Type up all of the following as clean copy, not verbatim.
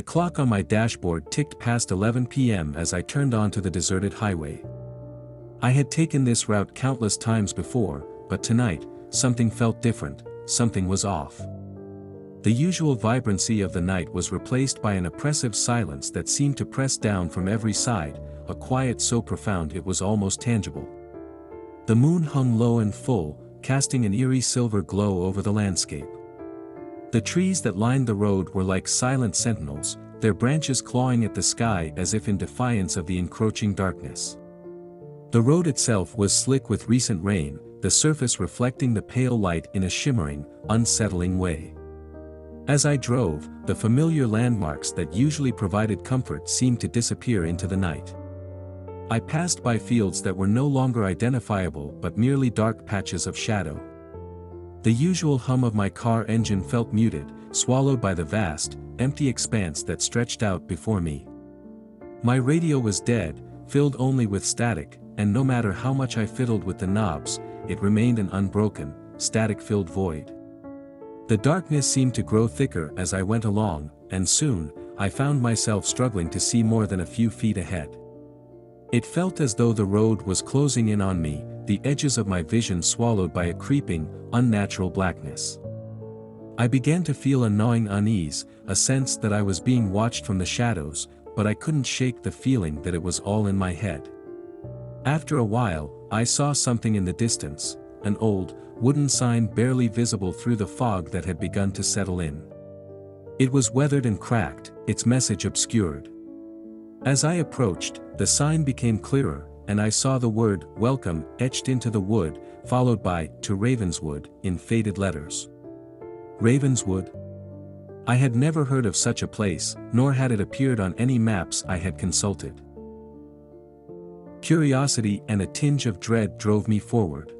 The clock on my dashboard ticked past 11 p.m. as I turned onto the deserted highway. I had taken this route countless times before, but tonight, something felt different, something was off. The usual vibrancy of the night was replaced by an oppressive silence that seemed to press down from every side, a quiet so profound it was almost tangible. The moon hung low and full, casting an eerie silver glow over the landscape. The trees that lined the road were like silent sentinels, their branches clawing at the sky as if in defiance of the encroaching darkness. The road itself was slick with recent rain, the surface reflecting the pale light in a shimmering, unsettling way. As I drove, the familiar landmarks that usually provided comfort seemed to disappear into the night. I passed by fields that were no longer identifiable but merely dark patches of shadow. The usual hum of my car engine felt muted, swallowed by the vast, empty expanse that stretched out before me. My radio was dead, filled only with static, and no matter how much I fiddled with the knobs, it remained an unbroken, static-filled void. The darkness seemed to grow thicker as I went along, and soon, I found myself struggling to see more than a few feet ahead. It felt as though the road was closing in on me, the edges of my vision swallowed by a creeping, unnatural blackness. I began to feel a gnawing unease, a sense that I was being watched from the shadows, but I couldn't shake the feeling that it was all in my head. After a while, I saw something in the distance, an old, wooden sign barely visible through the fog that had begun to settle in. It was weathered and cracked, its message obscured. As I approached, the sign became clearer, and I saw the word, "Welcome," etched into the wood, followed by, "To Ravenswood," in faded letters. Ravenswood? I had never heard of such a place, nor had it appeared on any maps I had consulted. Curiosity and a tinge of dread drove me forward.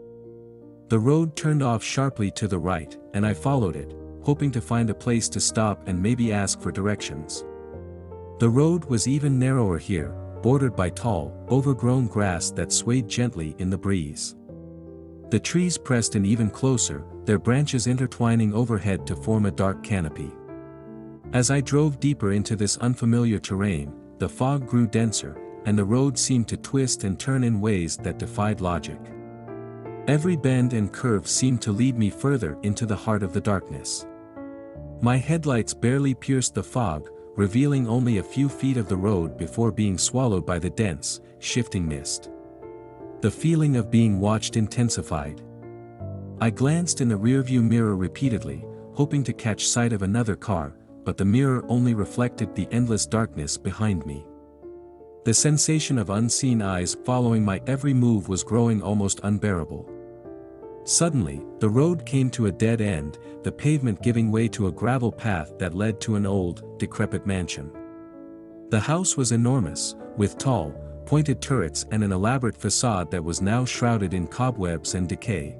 The road turned off sharply to the right, and I followed it, hoping to find a place to stop and maybe ask for directions. The road was even narrower here, bordered by tall, overgrown grass that swayed gently in the breeze. The trees pressed in even closer, their branches intertwining overhead to form a dark canopy. As I drove deeper into this unfamiliar terrain, the fog grew denser, and the road seemed to twist and turn in ways that defied logic. Every bend and curve seemed to lead me further into the heart of the darkness. My headlights barely pierced the fog, revealing only a few feet of the road before being swallowed by the dense, shifting mist. The feeling of being watched intensified. I glanced in the rearview mirror repeatedly, hoping to catch sight of another car, but the mirror only reflected the endless darkness behind me. The sensation of unseen eyes following my every move was growing almost unbearable. Suddenly, the road came to a dead end, the pavement giving way to a gravel path that led to an old, decrepit mansion. The house was enormous, with tall, pointed turrets and an elaborate facade that was now shrouded in cobwebs and decay.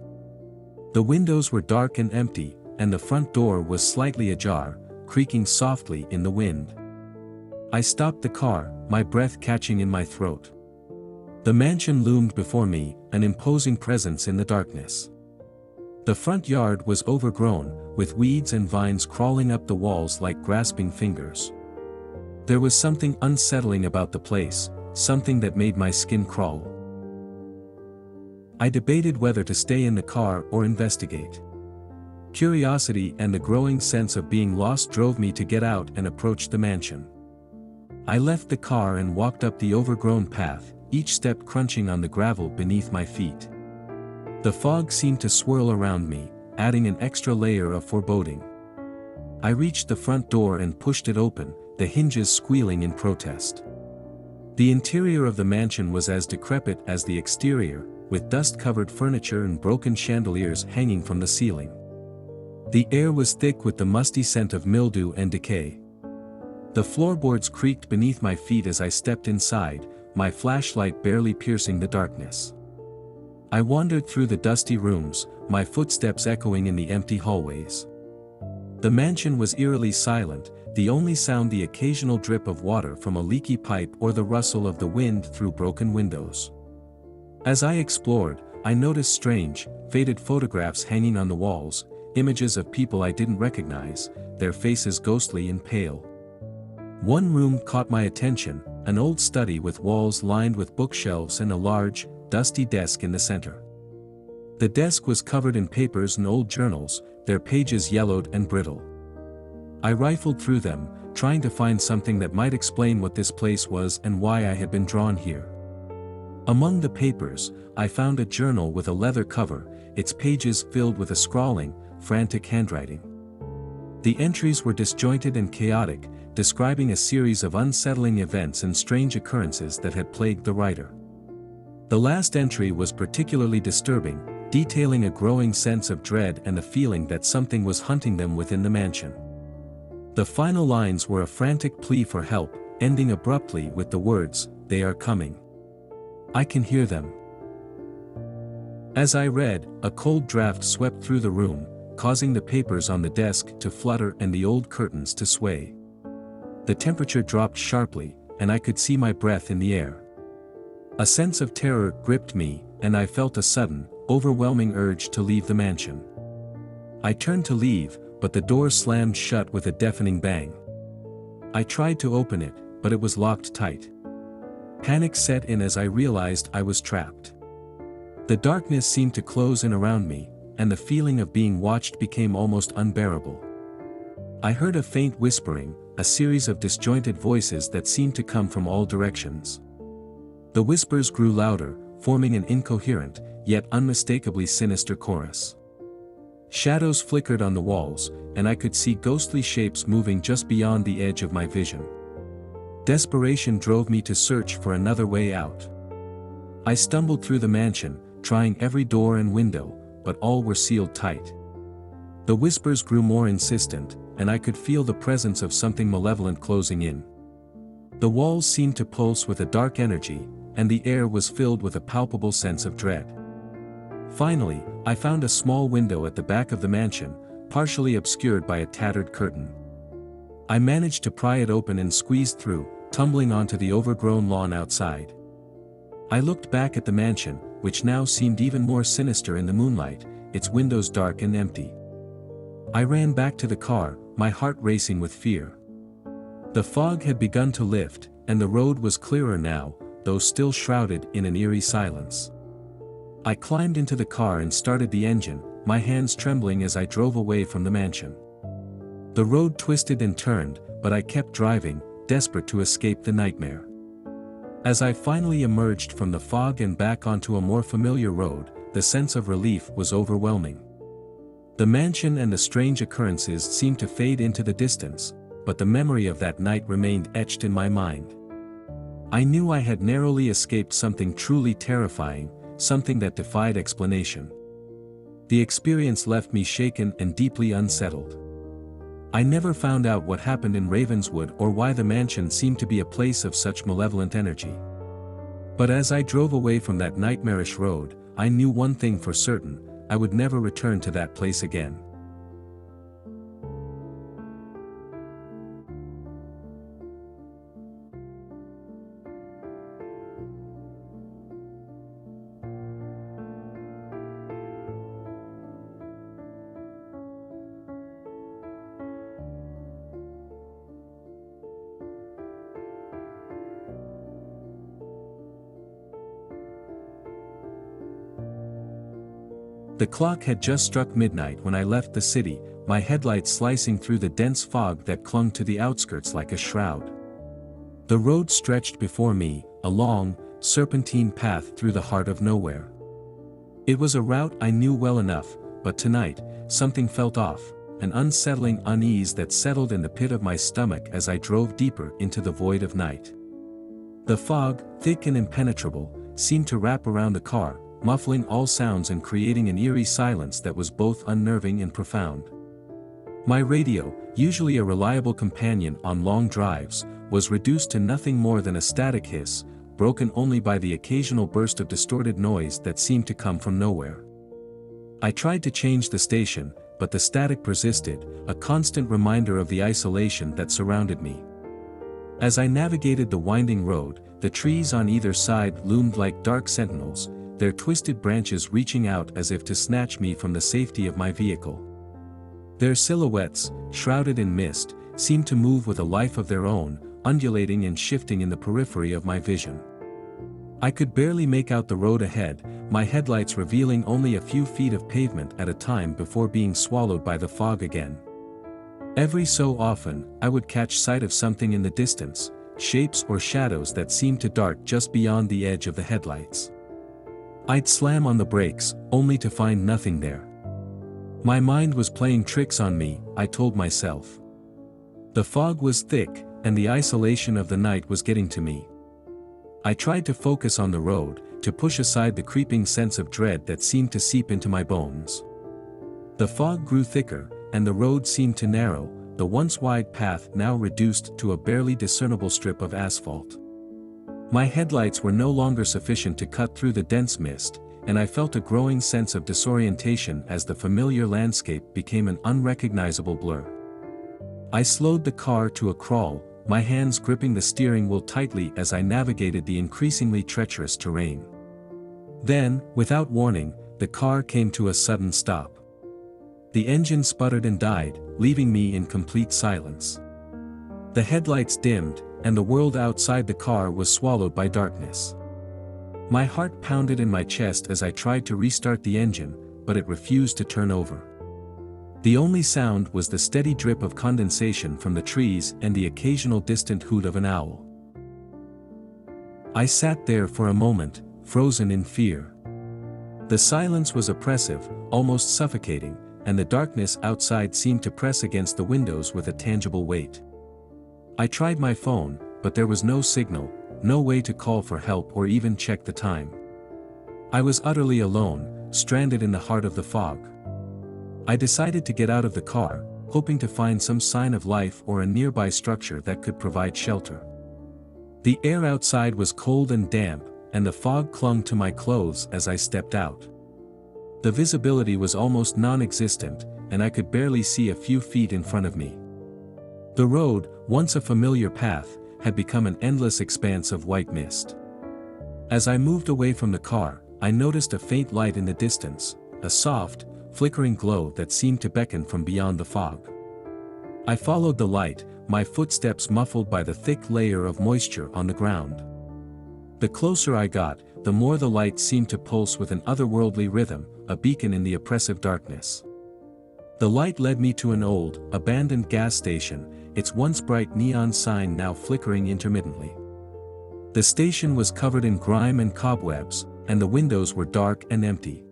The windows were dark and empty, and the front door was slightly ajar, creaking softly in the wind. I stopped the car, my breath catching in my throat. The mansion loomed before me, an imposing presence in the darkness. The front yard was overgrown, with weeds and vines crawling up the walls like grasping fingers. There was something unsettling about the place, something that made my skin crawl. I debated whether to stay in the car or investigate. Curiosity and the growing sense of being lost drove me to get out and approach the mansion. I left the car and walked up the overgrown path, each step crunching on the gravel beneath my feet. The fog seemed to swirl around me, adding an extra layer of foreboding. I reached the front door and pushed it open, the hinges squealing in protest. The interior of the mansion was as decrepit as the exterior, with dust-covered furniture and broken chandeliers hanging from the ceiling. The air was thick with the musty scent of mildew and decay. The floorboards creaked beneath my feet as I stepped inside, my flashlight barely piercing the darkness. I wandered through the dusty rooms, my footsteps echoing in the empty hallways. The mansion was eerily silent, the only sound the occasional drip of water from a leaky pipe or the rustle of the wind through broken windows. As I explored, I noticed strange, faded photographs hanging on the walls, images of people I didn't recognize, their faces ghostly and pale. One room caught my attention, an old study with walls lined with bookshelves and a large, dusty desk in the center. The desk was covered in papers and old journals, their pages yellowed and brittle. I rifled through them, trying to find something that might explain what this place was and why I had been drawn here. Among the papers, I found a journal with a leather cover, its pages filled with a scrawling, frantic handwriting. The entries were disjointed and chaotic, describing a series of unsettling events and strange occurrences that had plagued the writer. The last entry was particularly disturbing, detailing a growing sense of dread and the feeling that something was hunting them within the mansion. The final lines were a frantic plea for help, ending abruptly with the words, "They are coming. I can hear them." As I read, a cold draft swept through the room, causing the papers on the desk to flutter and the old curtains to sway. The temperature dropped sharply, and I could see my breath in the air. A sense of terror gripped me, and I felt a sudden, overwhelming urge to leave the mansion. I turned to leave, but the door slammed shut with a deafening bang. I tried to open it, but it was locked tight. Panic set in as I realized I was trapped. The darkness seemed to close in around me, and the feeling of being watched became almost unbearable. I heard a faint whispering, a series of disjointed voices that seemed to come from all directions. The whispers grew louder, forming an incoherent, yet unmistakably sinister chorus. Shadows flickered on the walls, and I could see ghostly shapes moving just beyond the edge of my vision. Desperation drove me to search for another way out. I stumbled through the mansion, trying every door and window, but all were sealed tight. The whispers grew more insistent, and I could feel the presence of something malevolent closing in. The walls seemed to pulse with a dark energy, and the air was filled with a palpable sense of dread. Finally, I found a small window at the back of the mansion, partially obscured by a tattered curtain. I managed to pry it open and squeezed through, tumbling onto the overgrown lawn outside. I looked back at the mansion, which now seemed even more sinister in the moonlight, its windows dark and empty. I ran back to the car, my heart racing with fear. The fog had begun to lift, and the road was clearer now, though still shrouded in an eerie silence. I climbed into the car and started the engine, my hands trembling as I drove away from the mansion. The road twisted and turned, but I kept driving, desperate to escape the nightmare. As I finally emerged from the fog and back onto a more familiar road, the sense of relief was overwhelming. The mansion and the strange occurrences seemed to fade into the distance, but the memory of that night remained etched in my mind. I knew I had narrowly escaped something truly terrifying, something that defied explanation. The experience left me shaken and deeply unsettled. I never found out what happened in Ravenswood or why the mansion seemed to be a place of such malevolent energy. But as I drove away from that nightmarish road, I knew one thing for certain: I would never return to that place again. The clock had just struck midnight when I left the city, my headlights slicing through the dense fog that clung to the outskirts like a shroud. The road stretched before me, a long, serpentine path through the heart of nowhere. It was a route I knew well enough, but tonight, something felt off, an unsettling unease that settled in the pit of my stomach as I drove deeper into the void of night. The fog, thick and impenetrable, seemed to wrap around the car, muffling all sounds and creating an eerie silence that was both unnerving and profound. My radio, usually a reliable companion on long drives, was reduced to nothing more than a static hiss, broken only by the occasional burst of distorted noise that seemed to come from nowhere. I tried to change the station, but the static persisted, a constant reminder of the isolation that surrounded me. As I navigated the winding road, the trees on either side loomed like dark sentinels, their twisted branches reaching out as if to snatch me from the safety of my vehicle. Their silhouettes, shrouded in mist, seemed to move with a life of their own, undulating and shifting in the periphery of my vision. I could barely make out the road ahead, my headlights revealing only a few feet of pavement at a time before being swallowed by the fog again. Every so often, I would catch sight of something in the distance, shapes or shadows that seemed to dart just beyond the edge of the headlights. I'd slam on the brakes, only to find nothing there. My mind was playing tricks on me, I told myself. The fog was thick, and the isolation of the night was getting to me. I tried to focus on the road, to push aside the creeping sense of dread that seemed to seep into my bones. The fog grew thicker, and the road seemed to narrow, the once wide path now reduced to a barely discernible strip of asphalt. My headlights were no longer sufficient to cut through the dense mist, and I felt a growing sense of disorientation as the familiar landscape became an unrecognizable blur. I slowed the car to a crawl, my hands gripping the steering wheel tightly as I navigated the increasingly treacherous terrain. Then, without warning, the car came to a sudden stop. The engine sputtered and died, leaving me in complete silence. The headlights dimmed, and the world outside the car was swallowed by darkness. My heart pounded in my chest as I tried to restart the engine, but it refused to turn over. The only sound was the steady drip of condensation from the trees and the occasional distant hoot of an owl. I sat there for a moment, frozen in fear. The silence was oppressive, almost suffocating, and the darkness outside seemed to press against the windows with a tangible weight. I tried my phone, but there was no signal, no way to call for help or even check the time. I was utterly alone, stranded in the heart of the fog. I decided to get out of the car, hoping to find some sign of life or a nearby structure that could provide shelter. The air outside was cold and damp, and the fog clung to my clothes as I stepped out. The visibility was almost non-existent, and I could barely see a few feet in front of me. The road, once a familiar path, had become an endless expanse of white mist. As I moved away from the car, I noticed a faint light in the distance, a soft, flickering glow that seemed to beckon from beyond the fog. I followed the light, my footsteps muffled by the thick layer of moisture on the ground. The closer I got, the more the light seemed to pulse with an otherworldly rhythm, a beacon in the oppressive darkness. The light led me to an old, abandoned gas station, its once bright neon sign now flickering intermittently. The station was covered in grime and cobwebs, and the windows were dark and empty.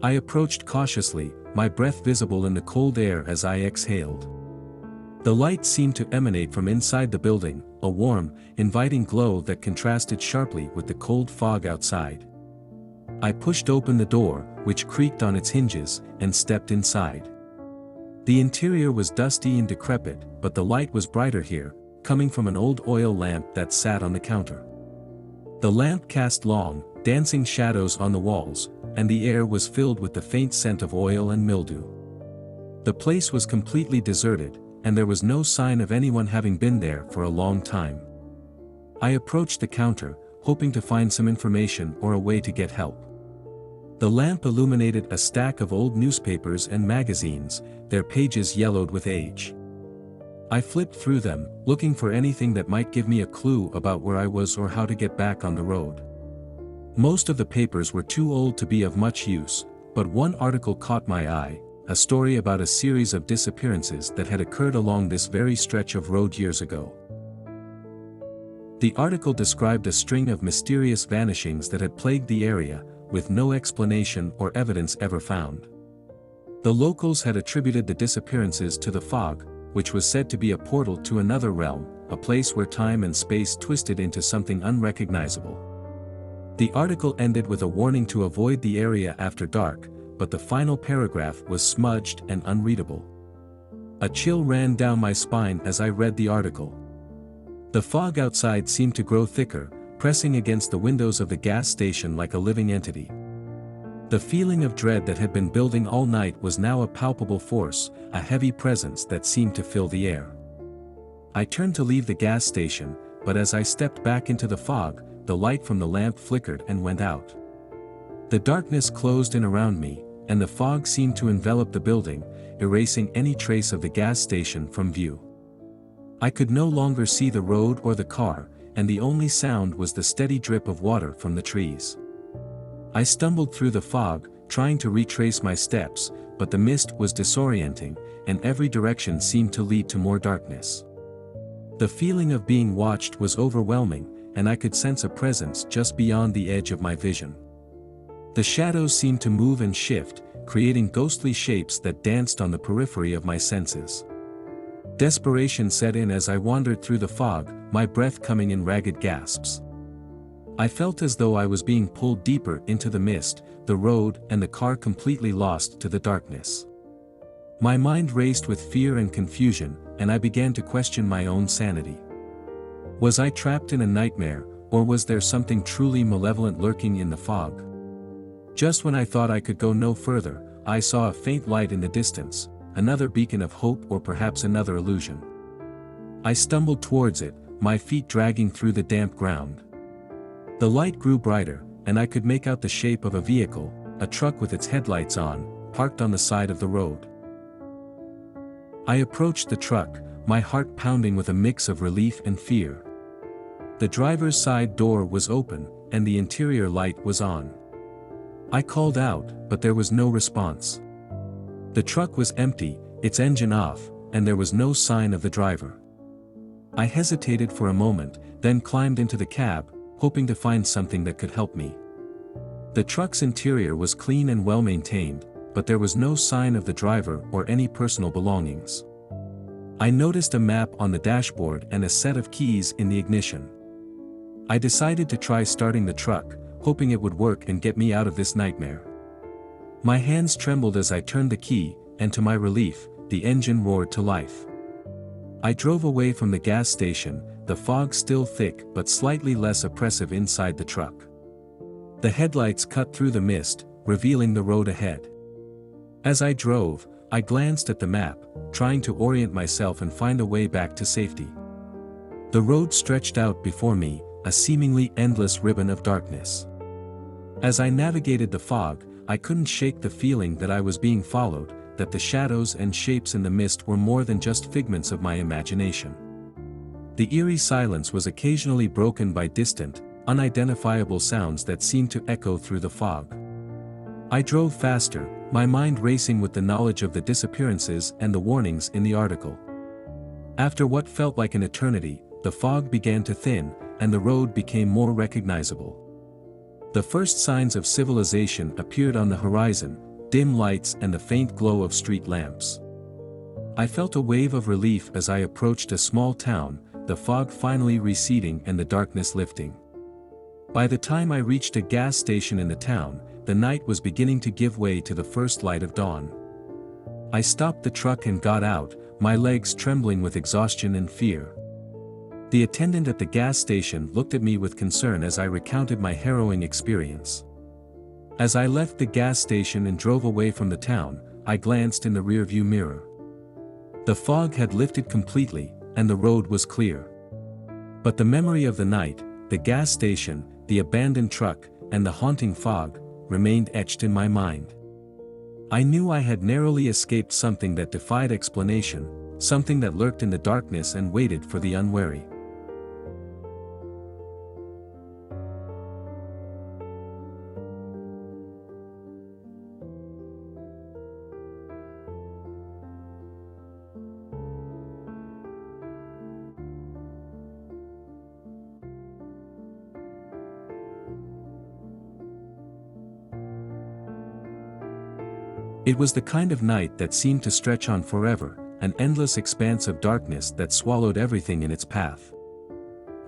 I approached cautiously, my breath visible in the cold air as I exhaled. The light seemed to emanate from inside the building, a warm, inviting glow that contrasted sharply with the cold fog outside. I pushed open the door, which creaked on its hinges, and stepped inside. The interior was dusty and decrepit, but the light was brighter here, coming from an old oil lamp that sat on the counter. The lamp cast long, dancing shadows on the walls, and the air was filled with the faint scent of oil and mildew. The place was completely deserted, and there was no sign of anyone having been there for a long time. I approached the counter, hoping to find some information or a way to get help. The lamp illuminated a stack of old newspapers and magazines, their pages yellowed with age. I flipped through them, looking for anything that might give me a clue about where I was or how to get back on the road. Most of the papers were too old to be of much use, but one article caught my eye, a story about a series of disappearances that had occurred along this very stretch of road years ago. The article described a string of mysterious vanishings that had plagued the area, with no explanation or evidence ever found. The locals had attributed the disappearances to the fog, which was said to be a portal to another realm, a place where time and space twisted into something unrecognizable. The article ended with a warning to avoid the area after dark, but the final paragraph was smudged and unreadable. A chill ran down my spine as I read the article. The fog outside seemed to grow thicker, pressing against the windows of the gas station like a living entity. The feeling of dread that had been building all night was now a palpable force, a heavy presence that seemed to fill the air. I turned to leave the gas station, but as I stepped back into the fog, the light from the lamp flickered and went out. The darkness closed in around me, and the fog seemed to envelop the building, erasing any trace of the gas station from view. I could no longer see the road or the car, and the only sound was the steady drip of water from the trees. I stumbled through the fog, trying to retrace my steps, but the mist was disorienting, and every direction seemed to lead to more darkness. The feeling of being watched was overwhelming, and I could sense a presence just beyond the edge of my vision. The shadows seemed to move and shift, creating ghostly shapes that danced on the periphery of my senses. Desperation set in as I wandered through the fog, my breath coming in ragged gasps. I felt as though I was being pulled deeper into the mist, the road and the car completely lost to the darkness. My mind raced with fear and confusion, and I began to question my own sanity. Was I trapped in a nightmare, or was there something truly malevolent lurking in the fog? Just when I thought I could go no further, I saw a faint light in the distance, another beacon of hope or perhaps another illusion. I stumbled towards it, my feet dragging through the damp ground. The light grew brighter, and I could make out the shape of a vehicle, a truck with its headlights on, parked on the side of the road. I approached the truck, my heart pounding with a mix of relief and fear. The driver's side door was open, and the interior light was on. I called out, but there was no response. The truck was empty, its engine off, and there was no sign of the driver. I hesitated for a moment, then climbed into the cab, hoping to find something that could help me. The truck's interior was clean and well maintained, but there was no sign of the driver or any personal belongings. I noticed a map on the dashboard and a set of keys in the ignition. I decided to try starting the truck, hoping it would work and get me out of this nightmare. My hands trembled as I turned the key, and to my relief, the engine roared to life. I drove away from the gas station, the fog still thick but slightly less oppressive inside the truck. The headlights cut through the mist, revealing the road ahead. As I drove, I glanced at the map, trying to orient myself and find a way back to safety. The road stretched out before me, a seemingly endless ribbon of darkness. As I navigated the fog, I couldn't shake the feeling that I was being followed, that the shadows and shapes in the mist were more than just figments of my imagination. The eerie silence was occasionally broken by distant, unidentifiable sounds that seemed to echo through the fog. I drove faster, my mind racing with the knowledge of the disappearances and the warnings in the article. After what felt like an eternity, the fog began to thin, and the road became more recognizable. The first signs of civilization appeared on the horizon, dim lights and the faint glow of street lamps. I felt a wave of relief as I approached a small town, the fog finally receding and the darkness lifting. By the time I reached a gas station in the town, the night was beginning to give way to the first light of dawn. I stopped the truck and got out, my legs trembling with exhaustion and fear. The attendant at the gas station looked at me with concern as I recounted my harrowing experience. As I left the gas station and drove away from the town, I glanced in the rearview mirror. The fog had lifted completely, and the road was clear. But the memory of the night, the gas station, the abandoned truck, and the haunting fog, remained etched in my mind. I knew I had narrowly escaped something that defied explanation, something that lurked in the darkness and waited for the unwary. It was the kind of night that seemed to stretch on forever, an endless expanse of darkness that swallowed everything in its path.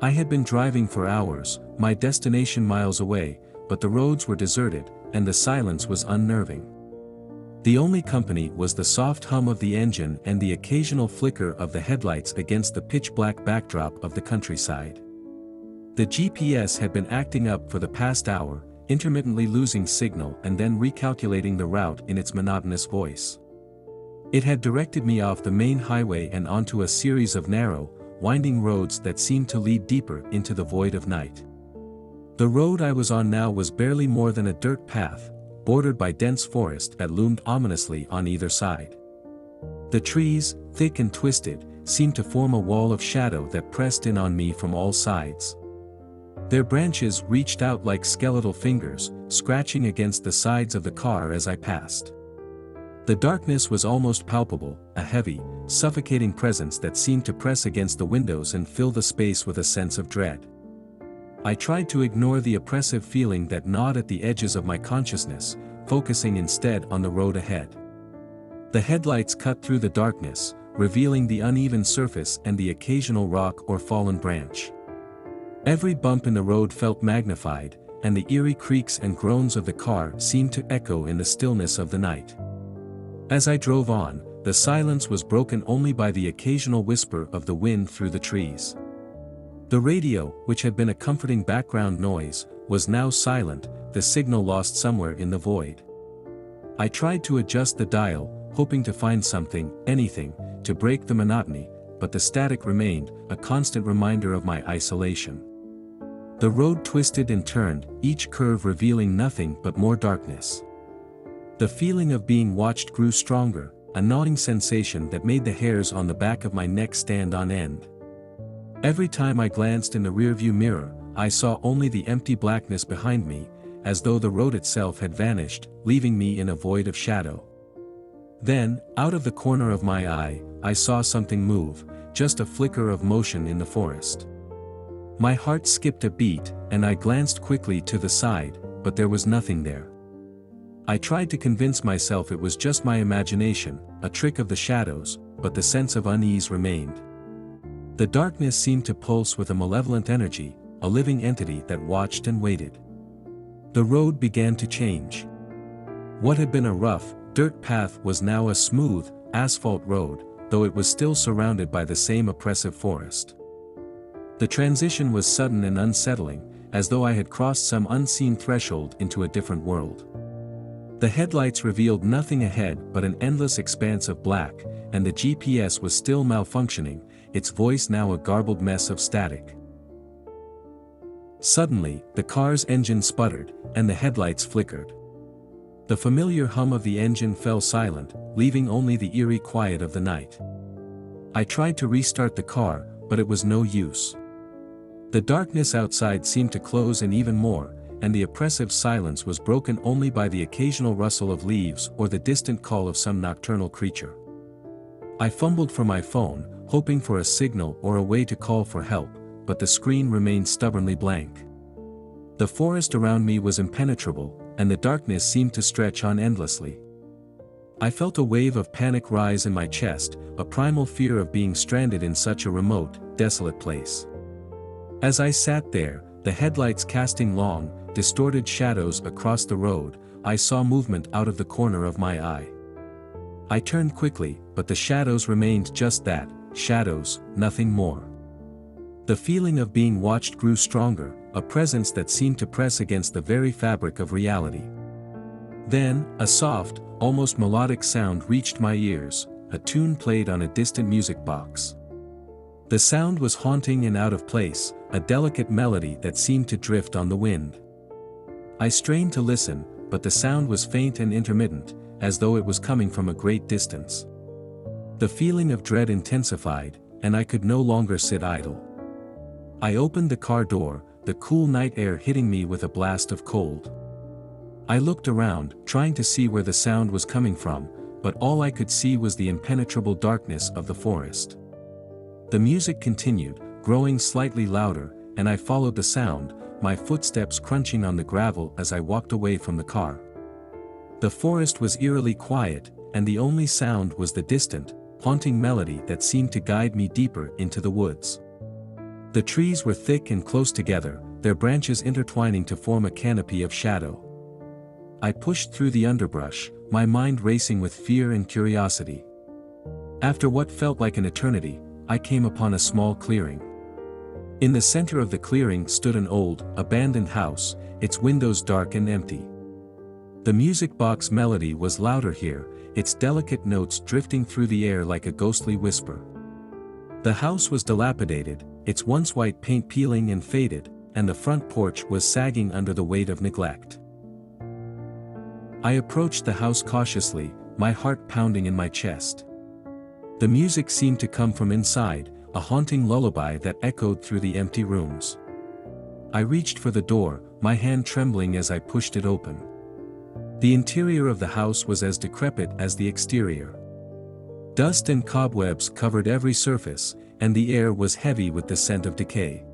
I had been driving for hours, my destination miles away, but the roads were deserted, and the silence was unnerving. The only company was the soft hum of the engine and the occasional flicker of the headlights against the pitch-black backdrop of the countryside. The GPS had been acting up for the past hour, intermittently losing signal and then recalculating the route in its monotonous voice. It had directed me off the main highway and onto a series of narrow, winding roads that seemed to lead deeper into the void of night. The road I was on now was barely more than a dirt path, bordered by dense forest that loomed ominously on either side. The trees, thick and twisted, seemed to form a wall of shadow that pressed in on me from all sides. Their branches reached out like skeletal fingers, scratching against the sides of the car as I passed. The darkness was almost palpable, a heavy, suffocating presence that seemed to press against the windows and fill the space with a sense of dread. I tried to ignore the oppressive feeling that gnawed at the edges of my consciousness, focusing instead on the road ahead. The headlights cut through the darkness, revealing the uneven surface and the occasional rock or fallen branch. Every bump in the road felt magnified, and the eerie creaks and groans of the car seemed to echo in the stillness of the night. As I drove on, the silence was broken only by the occasional whisper of the wind through the trees. The radio, which had been a comforting background noise, was now silent, the signal lost somewhere in the void. I tried to adjust the dial, hoping to find something, anything, to break the monotony, but the static remained, a constant reminder of my isolation. The road twisted and turned, each curve revealing nothing but more darkness. The feeling of being watched grew stronger, a gnawing sensation that made the hairs on the back of my neck stand on end. Every time I glanced in the rearview mirror, I saw only the empty blackness behind me, as though the road itself had vanished, leaving me in a void of shadow. Then, out of the corner of my eye, I saw something move, just a flicker of motion in the forest. My heart skipped a beat, and I glanced quickly to the side, but there was nothing there. I tried to convince myself it was just my imagination, a trick of the shadows, but the sense of unease remained. The darkness seemed to pulse with a malevolent energy, a living entity that watched and waited. The road began to change. What had been a rough, dirt path was now a smooth, asphalt road, though it was still surrounded by the same oppressive forest. The transition was sudden and unsettling, as though I had crossed some unseen threshold into a different world. The headlights revealed nothing ahead but an endless expanse of black, and the GPS was still malfunctioning, its voice now a garbled mess of static. Suddenly, the car's engine sputtered, and the headlights flickered. The familiar hum of the engine fell silent, leaving only the eerie quiet of the night. I tried to restart the car, but it was no use. The darkness outside seemed to close in even more, and the oppressive silence was broken only by the occasional rustle of leaves or the distant call of some nocturnal creature. I fumbled for my phone, hoping for a signal or a way to call for help, but the screen remained stubbornly blank. The forest around me was impenetrable, and the darkness seemed to stretch on endlessly. I felt a wave of panic rise in my chest, a primal fear of being stranded in such a remote, desolate place. As I sat there, the headlights casting long, distorted shadows across the road, I saw movement out of the corner of my eye. I turned quickly, but the shadows remained just that, shadows, nothing more. The feeling of being watched grew stronger, a presence that seemed to press against the very fabric of reality. Then, a soft, almost melodic sound reached my ears, a tune played on a distant music box. The sound was haunting and out of place, a delicate melody that seemed to drift on the wind. I strained to listen, but the sound was faint and intermittent, as though it was coming from a great distance. The feeling of dread intensified, and I could no longer sit idle. I opened the car door, the cool night air hitting me with a blast of cold. I looked around, trying to see where the sound was coming from, but all I could see was the impenetrable darkness of the forest. The music continued, growing slightly louder, and I followed the sound, my footsteps crunching on the gravel as I walked away from the car. The forest was eerily quiet, and the only sound was the distant, haunting melody that seemed to guide me deeper into the woods. The trees were thick and close together, their branches intertwining to form a canopy of shadow. I pushed through the underbrush, my mind racing with fear and curiosity. After what felt like an eternity, I came upon a small clearing. In the center of the clearing stood an old, abandoned house, its windows dark and empty. The music box melody was louder here, its delicate notes drifting through the air like a ghostly whisper. The house was dilapidated, its once white paint peeling and faded, and the front porch was sagging under the weight of neglect. I approached the house cautiously, my heart pounding in my chest. The music seemed to come from inside, a haunting lullaby that echoed through the empty rooms. I reached for the door, my hand trembling as I pushed it open. The interior of the house was as decrepit as the exterior. Dust and cobwebs covered every surface, and the air was heavy with the scent of decay.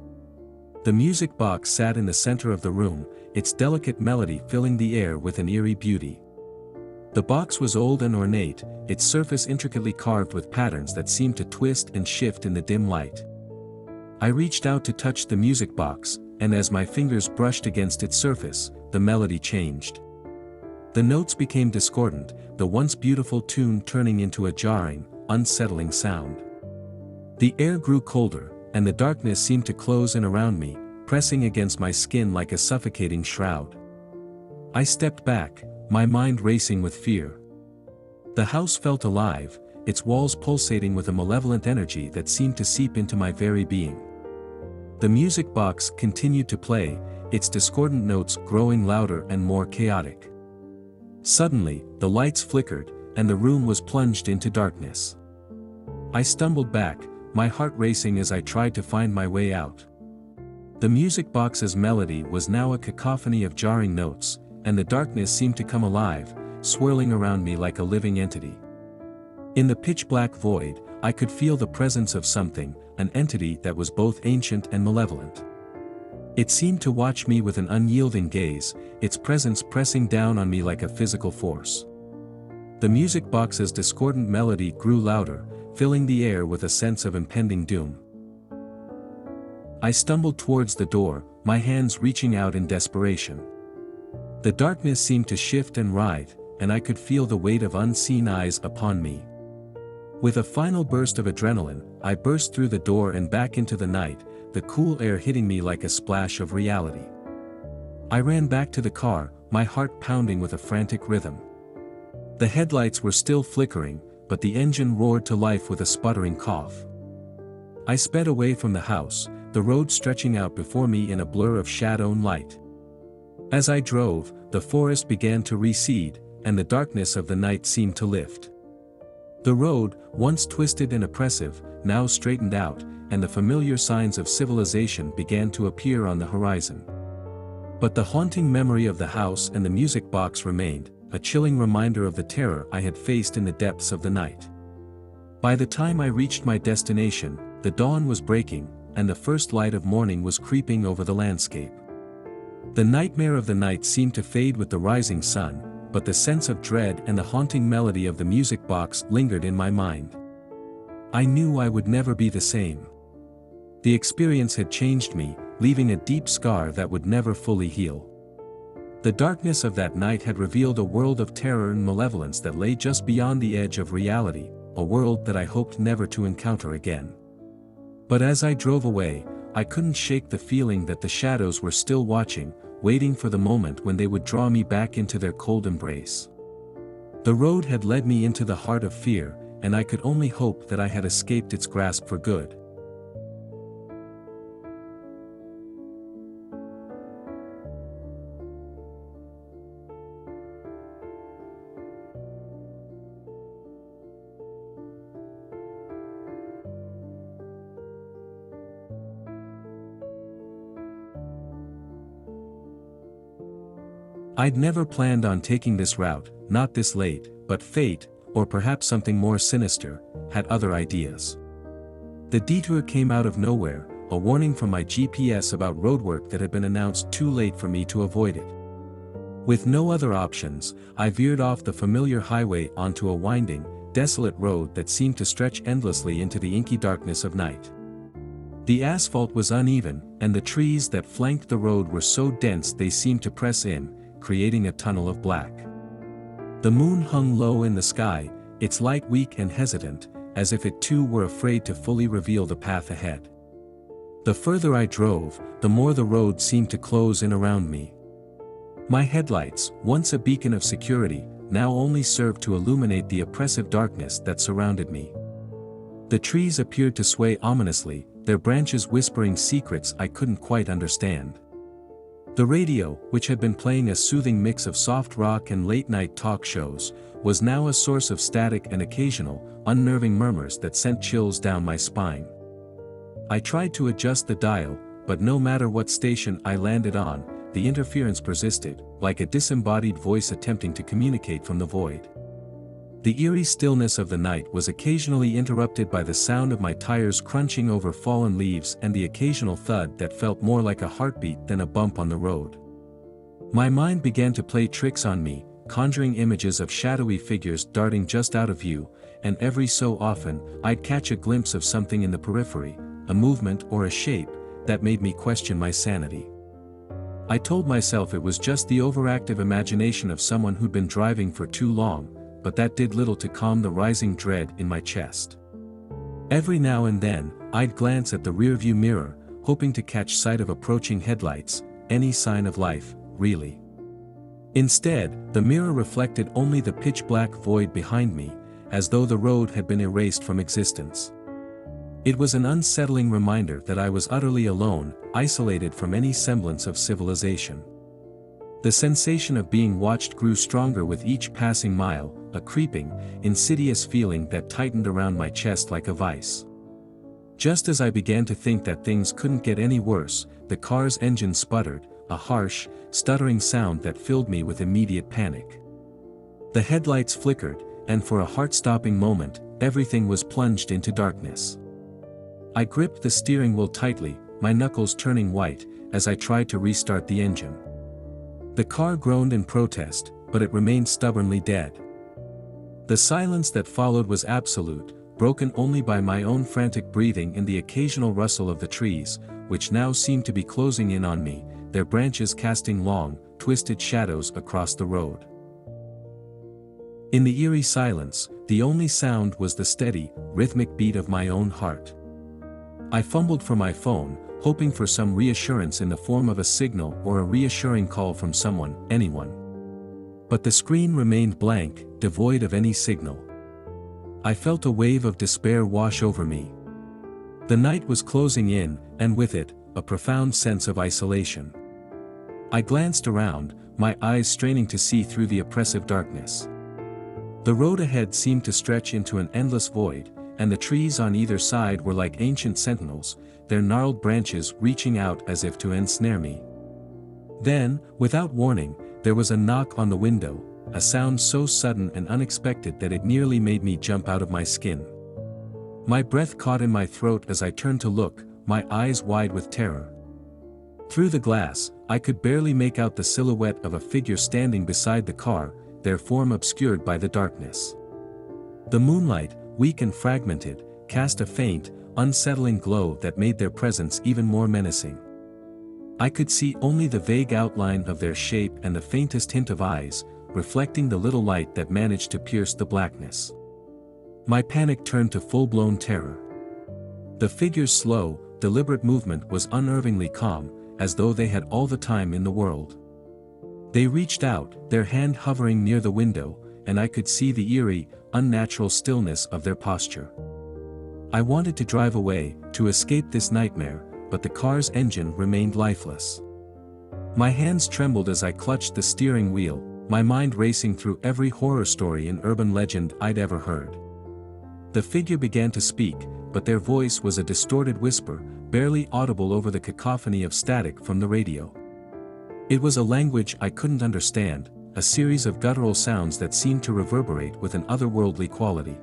The music box sat in the center of the room, its delicate melody filling the air with an eerie beauty. The box was old and ornate, its surface intricately carved with patterns that seemed to twist and shift in the dim light. I reached out to touch the music box, and as my fingers brushed against its surface, the melody changed. The notes became discordant, the once beautiful tune turning into a jarring, unsettling sound. The air grew colder, and the darkness seemed to close in around me, pressing against my skin like a suffocating shroud. I stepped back, my mind racing with fear. The house felt alive, its walls pulsating with a malevolent energy that seemed to seep into my very being. The music box continued to play, its discordant notes growing louder and more chaotic. Suddenly, the lights flickered, and the room was plunged into darkness. I stumbled back, my heart racing as I tried to find my way out. The music box's melody was now a cacophony of jarring notes, and the darkness seemed to come alive, swirling around me like a living entity. In the pitch-black void, I could feel the presence of something, an entity that was both ancient and malevolent. It seemed to watch me with an unyielding gaze, its presence pressing down on me like a physical force. The music box's discordant melody grew louder, filling the air with a sense of impending doom. I stumbled towards the door, my hands reaching out in desperation. The darkness seemed to shift and writhe, and I could feel the weight of unseen eyes upon me. With a final burst of adrenaline, I burst through the door and back into the night, the cool air hitting me like a splash of reality. I ran back to the car, my heart pounding with a frantic rhythm. The headlights were still flickering, but the engine roared to life with a sputtering cough. I sped away from the house, the road stretching out before me in a blur of shadow and light. As I drove, the forest began to recede, and the darkness of the night seemed to lift. The road, once twisted and oppressive, now straightened out, and the familiar signs of civilization began to appear on the horizon. But the haunting memory of the house and the music box remained, a chilling reminder of the terror I had faced in the depths of the night. By the time I reached my destination, the dawn was breaking, and the first light of morning was creeping over the landscape. The nightmare of the night seemed to fade with the rising sun, but the sense of dread and the haunting melody of the music box lingered in my mind. I knew I would never be the same. The experience had changed me, leaving a deep scar that would never fully heal. The darkness of that night had revealed a world of terror and malevolence that lay just beyond the edge of reality, a world that I hoped never to encounter again. But as I drove away, I couldn't shake the feeling that the shadows were still watching, waiting for the moment when they would draw me back into their cold embrace. The road had led me into the heart of fear, and I could only hope that I had escaped its grasp for good. I'd never planned on taking this route, not this late, but fate, or perhaps something more sinister, had other ideas. The detour came out of nowhere, a warning from my GPS about roadwork that had been announced too late for me to avoid it. With no other options, I veered off the familiar highway onto a winding, desolate road that seemed to stretch endlessly into the inky darkness of night. The asphalt was uneven, and the trees that flanked the road were so dense they seemed to press in, creating a tunnel of black. The moon hung low in the sky, its light weak and hesitant, as if it too were afraid to fully reveal the path ahead. The further I drove, the more the road seemed to close in around me. My headlights, once a beacon of security, now only served to illuminate the oppressive darkness that surrounded me. The trees appeared to sway ominously, their branches whispering secrets I couldn't quite understand. The radio, which had been playing a soothing mix of soft rock and late-night talk shows, was now a source of static and occasional, unnerving murmurs that sent chills down my spine. I tried to adjust the dial, but no matter what station I landed on, the interference persisted, like a disembodied voice attempting to communicate from the void. The eerie stillness of the night was occasionally interrupted by the sound of my tires crunching over fallen leaves and the occasional thud that felt more like a heartbeat than a bump on the road. My mind began to play tricks on me, conjuring images of shadowy figures darting just out of view, and every so often, I'd catch a glimpse of something in the periphery, a movement or a shape, that made me question my sanity. I told myself it was just the overactive imagination of someone who'd been driving for too long, but that did little to calm the rising dread in my chest. Every now and then, I'd glance at the rearview mirror, hoping to catch sight of approaching headlights, any sign of life, really. Instead, the mirror reflected only the pitch-black void behind me, as though the road had been erased from existence. It was an unsettling reminder that I was utterly alone, isolated from any semblance of civilization. The sensation of being watched grew stronger with each passing mile, a creeping, insidious feeling that tightened around my chest like a vice. Just as I began to think that things couldn't get any worse, the car's engine sputtered, a harsh, stuttering sound that filled me with immediate panic. The headlights flickered, and for a heart-stopping moment, everything was plunged into darkness. I gripped the steering wheel tightly, my knuckles turning white, as I tried to restart the engine. The car groaned in protest, but it remained stubbornly dead. The silence that followed was absolute, broken only by my own frantic breathing and the occasional rustle of the trees, which now seemed to be closing in on me, their branches casting long, twisted shadows across the road. In the eerie silence, the only sound was the steady, rhythmic beat of my own heart. I fumbled for my phone, hoping for some reassurance in the form of a signal or a reassuring call from someone, anyone. But the screen remained blank, devoid of any signal. I felt a wave of despair wash over me. The night was closing in, and with it, a profound sense of isolation. I glanced around, my eyes straining to see through the oppressive darkness. The road ahead seemed to stretch into an endless void, and the trees on either side were like ancient sentinels, their gnarled branches reaching out as if to ensnare me. Then, without warning, there was a knock on the window, a sound so sudden and unexpected that it nearly made me jump out of my skin. My breath caught in my throat as I turned to look, my eyes wide with terror. Through the glass, I could barely make out the silhouette of a figure standing beside the car, their form obscured by the darkness. The moonlight, weak and fragmented, cast a faint, unsettling glow that made their presence even more menacing. I could see only the vague outline of their shape and the faintest hint of eyes, reflecting the little light that managed to pierce the blackness. My panic turned to full-blown terror. The figure's slow, deliberate movement was unnervingly calm, as though they had all the time in the world. They reached out, their hand hovering near the window, and I could see the eerie, unnatural stillness of their posture. I wanted to drive away, to escape this nightmare, but the car's engine remained lifeless. My hands trembled as I clutched the steering wheel, my mind racing through every horror story and urban legend I'd ever heard. The figure began to speak, but their voice was a distorted whisper, barely audible over the cacophony of static from the radio. It was a language I couldn't understand, a series of guttural sounds that seemed to reverberate with an otherworldly quality.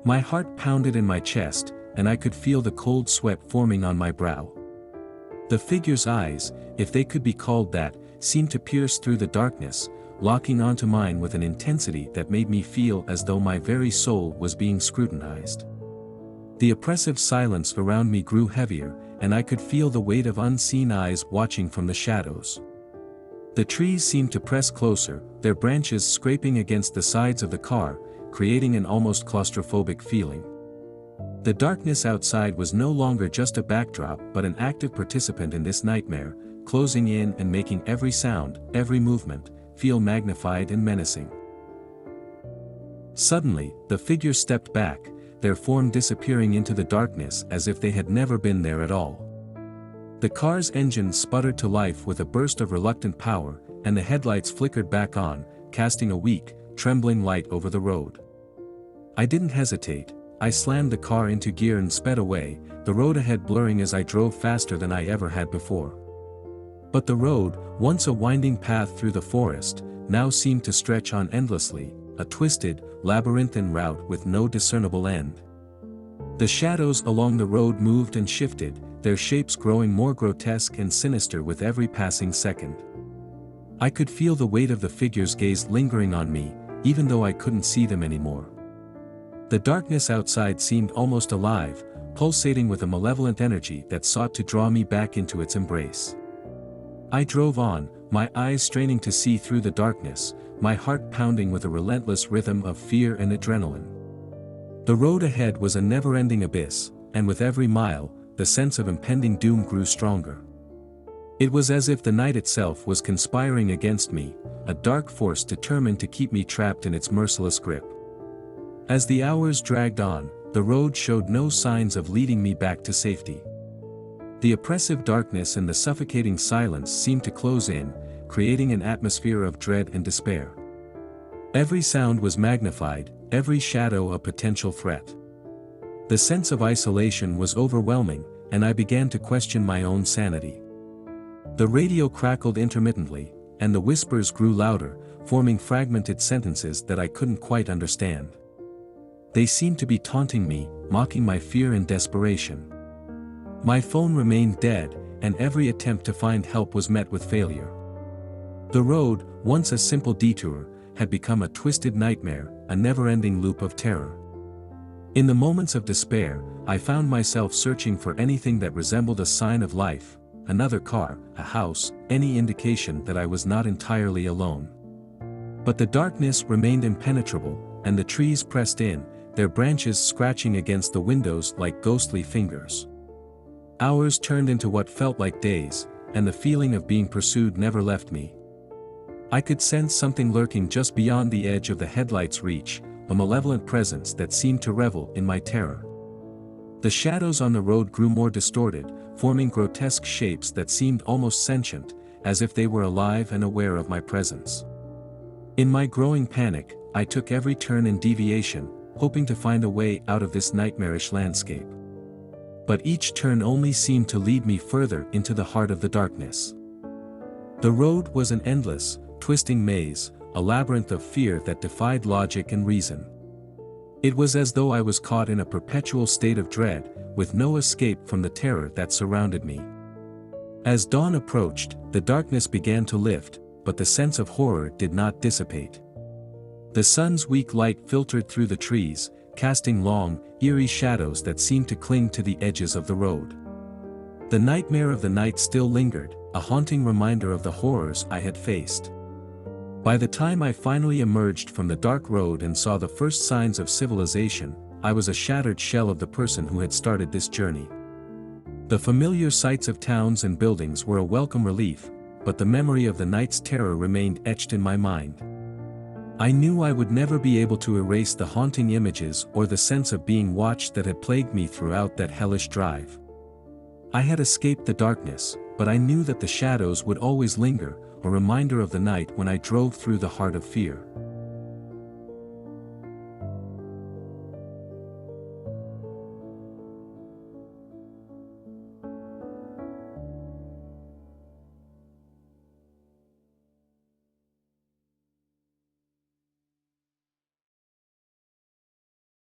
My heart pounded in my chest, and I could feel the cold sweat forming on my brow. The figure's eyes, if they could be called that, seemed to pierce through the darkness, locking onto mine with an intensity that made me feel as though my very soul was being scrutinized. The oppressive silence around me grew heavier, and I could feel the weight of unseen eyes watching from the shadows. The trees seemed to press closer, their branches scraping against the sides of the car, creating an almost claustrophobic feeling. The darkness outside was no longer just a backdrop but an active participant in this nightmare, closing in and making every sound, every movement, feel magnified and menacing. Suddenly, the figure stepped back, their form disappearing into the darkness as if they had never been there at all. The car's engine sputtered to life with a burst of reluctant power, and the headlights flickered back on, casting a weak, trembling light over the road. I didn't hesitate. I slammed the car into gear and sped away, the road ahead blurring as I drove faster than I ever had before. But the road, once a winding path through the forest, now seemed to stretch on endlessly, a twisted, labyrinthine route with no discernible end. The shadows along the road moved and shifted, their shapes growing more grotesque and sinister with every passing second. I could feel the weight of the figures' gaze lingering on me, even though I couldn't see them anymore. The darkness outside seemed almost alive, pulsating with a malevolent energy that sought to draw me back into its embrace. I drove on, my eyes straining to see through the darkness, my heart pounding with a relentless rhythm of fear and adrenaline. The road ahead was a never-ending abyss, and with every mile, the sense of impending doom grew stronger. It was as if the night itself was conspiring against me, a dark force determined to keep me trapped in its merciless grip. As the hours dragged on, the road showed no signs of leading me back to safety. The oppressive darkness and the suffocating silence seemed to close in, creating an atmosphere of dread and despair. Every sound was magnified, every shadow a potential threat. The sense of isolation was overwhelming, and I began to question my own sanity. The radio crackled intermittently, and the whispers grew louder, forming fragmented sentences that I couldn't quite understand. They seemed to be taunting me, mocking my fear and desperation. My phone remained dead, and every attempt to find help was met with failure. The road, once a simple detour, had become a twisted nightmare, a never-ending loop of terror. In the moments of despair, I found myself searching for anything that resembled a sign of life, another car, a house, any indication that I was not entirely alone. But the darkness remained impenetrable, and the trees pressed in, their branches scratching against the windows like ghostly fingers. Hours turned into what felt like days, and the feeling of being pursued never left me. I could sense something lurking just beyond the edge of the headlight's reach, a malevolent presence that seemed to revel in my terror. The shadows on the road grew more distorted, forming grotesque shapes that seemed almost sentient, as if they were alive and aware of my presence. In my growing panic, I took every turn and deviation, hoping to find a way out of this nightmarish landscape. But each turn only seemed to lead me further into the heart of the darkness. The road was an endless, twisting maze, a labyrinth of fear that defied logic and reason. It was as though I was caught in a perpetual state of dread, with no escape from the terror that surrounded me. As dawn approached, the darkness began to lift, but the sense of horror did not dissipate. The sun's weak light filtered through the trees, casting long, eerie shadows that seemed to cling to the edges of the road. The nightmare of the night still lingered, a haunting reminder of the horrors I had faced. By the time I finally emerged from the dark road and saw the first signs of civilization, I was a shattered shell of the person who had started this journey. The familiar sights of towns and buildings were a welcome relief, but the memory of the night's terror remained etched in my mind. I knew I would never be able to erase the haunting images or the sense of being watched that had plagued me throughout that hellish drive. I had escaped the darkness, but I knew that the shadows would always linger, a reminder of the night when I drove through the heart of fear.